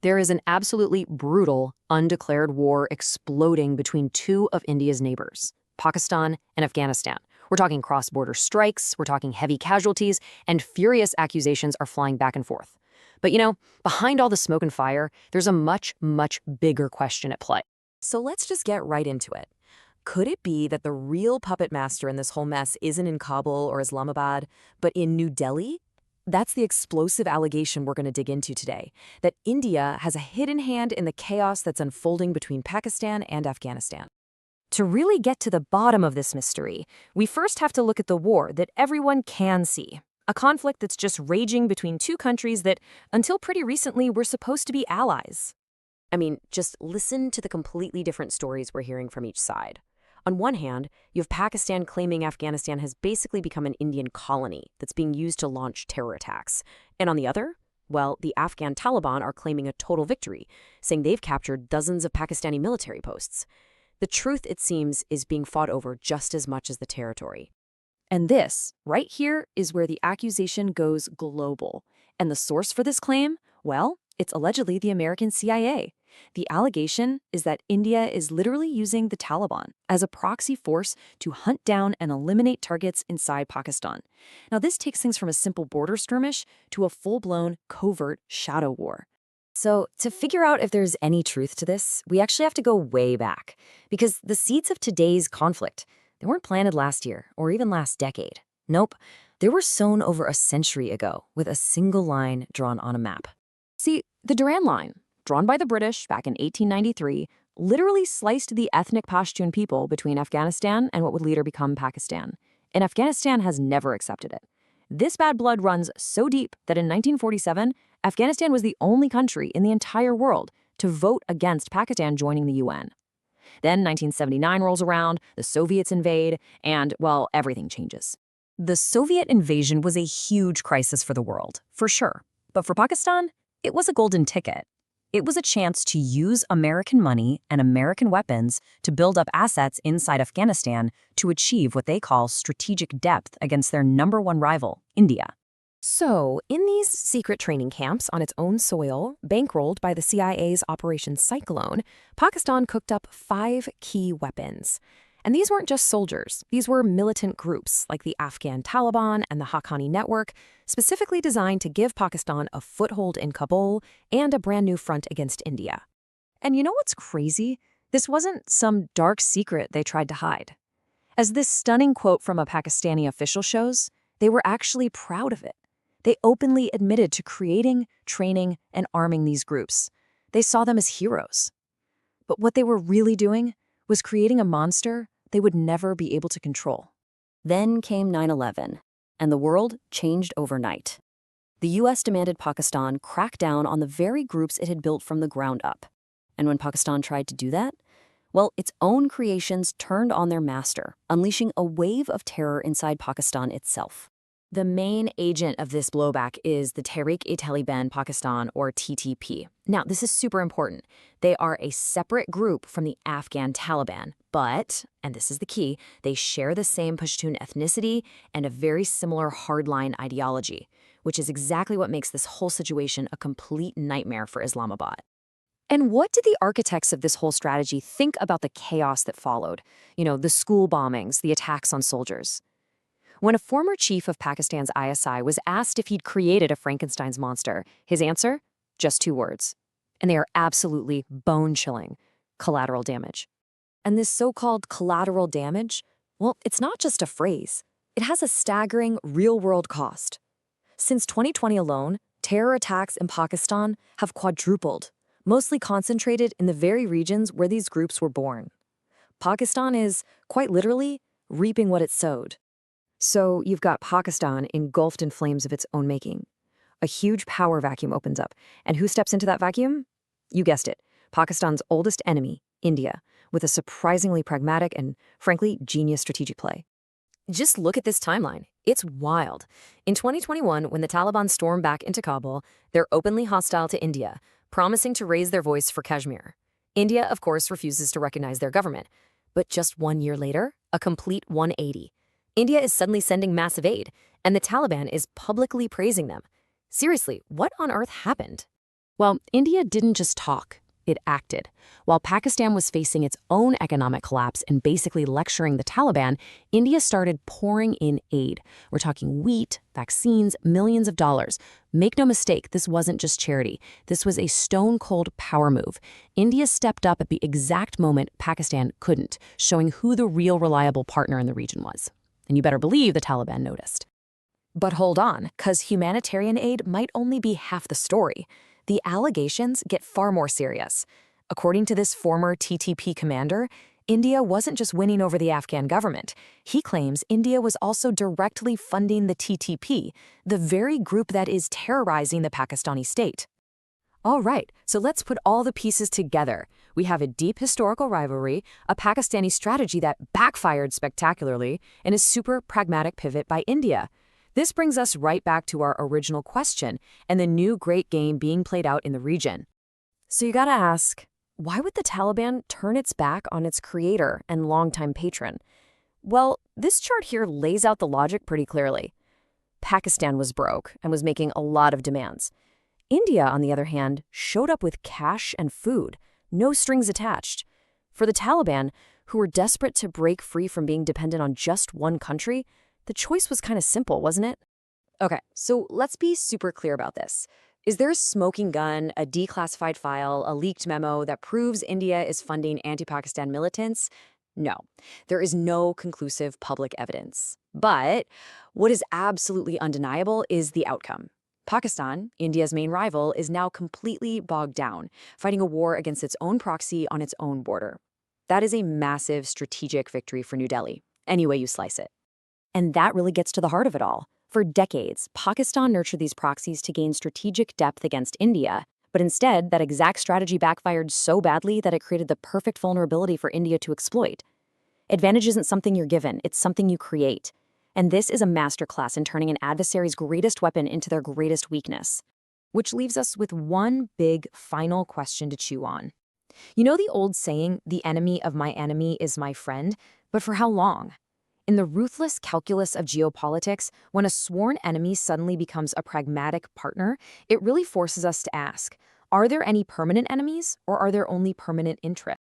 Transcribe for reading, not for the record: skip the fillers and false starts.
There is an absolutely brutal, undeclared war exploding between two of India's neighbors, Pakistan and Afghanistan. We're talking cross-border strikes, we're talking heavy casualties, and furious accusations are flying back and forth. But behind all the smoke and fire, there's a much, much bigger question at play. So let's just get right into it. Could it be that the real puppet master in this whole mess isn't in Kabul or Islamabad, but in New Delhi? That's the explosive allegation we're going to dig into today, that India has a hidden hand in the chaos that's unfolding between Pakistan and Afghanistan. To really get to the bottom of this mystery, we first have to look at the war that everyone can see. A conflict that's just raging between two countries that, until pretty recently, were supposed to be allies. I mean, just listen to the completely different stories we're hearing from each side. On one hand, you have Pakistan claiming Afghanistan has basically become an Indian colony that's being used to launch terror attacks. And on the other, well, the Afghan Taliban are claiming a total victory, saying they've captured dozens of Pakistani military posts. The truth, it seems, is being fought over just as much as the territory. And this, right here, is where the accusation goes global. And the source for this claim? Well, it's allegedly the American CIA. The allegation is that India is literally using the Taliban as a proxy force to hunt down and eliminate targets inside Pakistan. Now, this takes things from a simple border skirmish to a full-blown, covert shadow war. So, to figure out if there's any truth to this, we actually have to go way back. Because the seeds of today's conflict, they weren't planted last year or even last decade. Nope, they were sown over a century ago with a single line drawn on a map. See, the Durand Line, drawn by the British back in 1893, literally sliced the ethnic Pashtun people between Afghanistan and what would later become Pakistan. And Afghanistan has never accepted it. This bad blood runs so deep that in 1947, Afghanistan was the only country in the entire world to vote against Pakistan joining the UN. Then 1979 rolls around, the Soviets invade, and, well, everything changes. The Soviet invasion was a huge crisis for the world, for sure. But for Pakistan, it was a golden ticket. It was a chance to use American money and American weapons to build up assets inside Afghanistan to achieve what they call strategic depth against their #1 rival, India. So, in these secret training camps on its own soil, bankrolled by the CIA's Operation Cyclone, Pakistan cooked up 5 key weapons. And these weren't just soldiers. These were militant groups like the Afghan Taliban and the Haqqani Network, specifically designed to give Pakistan a foothold in Kabul and a brand new front against India. And you know what's crazy? This wasn't some dark secret they tried to hide. As this stunning quote from a Pakistani official shows, they were actually proud of it. They openly admitted to creating, training, and arming these groups. They saw them as heroes. But what they were really doing was creating a monster they would never be able to control. Then came 9/11, and the world changed overnight. The U.S. demanded Pakistan crack down on the very groups it had built from the ground up. And when Pakistan tried to do that, well, its own creations turned on their master, unleashing a wave of terror inside Pakistan itself. The main agent of this blowback is the Tehrik-e-Taliban Pakistan, or TTP. Now, this is super important. They are a separate group from the Afghan Taliban, but, and this is the key, they share the same Pashtun ethnicity and a very similar hardline ideology, which is exactly what makes this whole situation a complete nightmare for Islamabad. And what did the architects of this whole strategy think about the chaos that followed? The school bombings, the attacks on soldiers. When a former chief of Pakistan's ISI was asked if he'd created a Frankenstein's monster, his answer? Just 2 words. And they are absolutely bone-chilling: collateral damage. And this so-called collateral damage, well, it's not just a phrase. It has a staggering real-world cost. Since 2020 alone, terror attacks in Pakistan have quadrupled, mostly concentrated in the very regions where these groups were born. Pakistan is, quite literally, reaping what it sowed. So you've got Pakistan engulfed in flames of its own making. A huge power vacuum opens up. And who steps into that vacuum? You guessed it, Pakistan's oldest enemy, India, with a surprisingly pragmatic and, frankly, genius strategic play. Just look at this timeline. It's wild. In 2021, when the Taliban stormed back into Kabul, they're openly hostile to India, promising to raise their voice for Kashmir. India, of course, refuses to recognize their government. But just 1 year later, a complete 180. India is suddenly sending massive aid, and the Taliban is publicly praising them. Seriously, what on earth happened? Well, India didn't just talk, it acted. While Pakistan was facing its own economic collapse and basically lecturing the Taliban, India started pouring in aid. We're talking wheat, vaccines, millions of dollars. Make no mistake, this wasn't just charity. This was a stone-cold power move. India stepped up at the exact moment Pakistan couldn't, showing who the real reliable partner in the region was. And you better believe the Taliban noticed. But hold on, because humanitarian aid might only be half the story. The allegations get far more serious. According to this former TTP commander, India wasn't just winning over the Afghan government. He claims India was also directly funding the TTP, the very group that is terrorizing the Pakistani state. All right, so let's put all the pieces together. We have a deep historical rivalry, a Pakistani strategy that backfired spectacularly, and a super pragmatic pivot by India. This brings us right back to our original question and the new great game being played out in the region. So you gotta ask, why would the Taliban turn its back on its creator and longtime patron? Well, this chart here lays out the logic pretty clearly. Pakistan was broke and was making a lot of demands. India, on the other hand, showed up with cash and food, no strings attached. For the Taliban, who were desperate to break free from being dependent on just one country, the choice was kind of simple, wasn't it? Okay, so let's be super clear about this. Is there a smoking gun, a declassified file, a leaked memo that proves India is funding anti-Pakistan militants? No, there is no conclusive public evidence. But what is absolutely undeniable is the outcome. Pakistan, India's main rival, is now completely bogged down, fighting a war against its own proxy on its own border. That is a massive strategic victory for New Delhi, any way you slice it. And that really gets to the heart of it all. For decades, Pakistan nurtured these proxies to gain strategic depth against India, but instead, that exact strategy backfired so badly that it created the perfect vulnerability for India to exploit. Advantage isn't something you're given, it's something you create. And this is a masterclass in turning an adversary's greatest weapon into their greatest weakness. Which leaves us with one big final question to chew on. You know the old saying, the enemy of my enemy is my friend, but for how long? In the ruthless calculus of geopolitics, when a sworn enemy suddenly becomes a pragmatic partner, it really forces us to ask, are there any permanent enemies or are there only permanent interests?